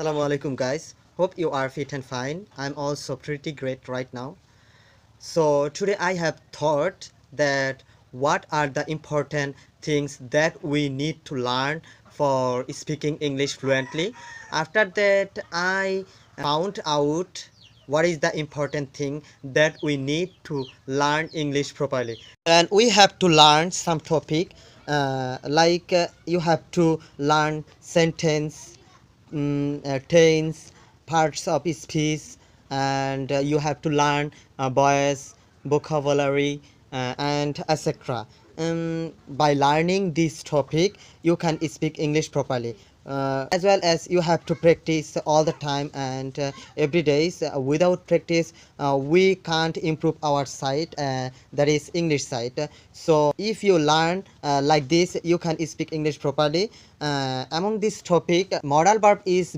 Assalamu alaikum guys. Hope you are fit and fine. I'm also pretty great right now. So today I have thought that what are the important things that we need to learn for speaking English fluently. After that I found out what is the important thing that we need to learn English properly. And we have to learn some topic you have to learn sentence, tense, parts of speech, and you have to learn voice, vocabulary, and etc. By learning this topic, you can speak English properly. As well as you have to practice all the time and every day. Without practice, we can't improve our side, that is English side. So if you learn like this, you can speak English properly. Among this topic, modal verb is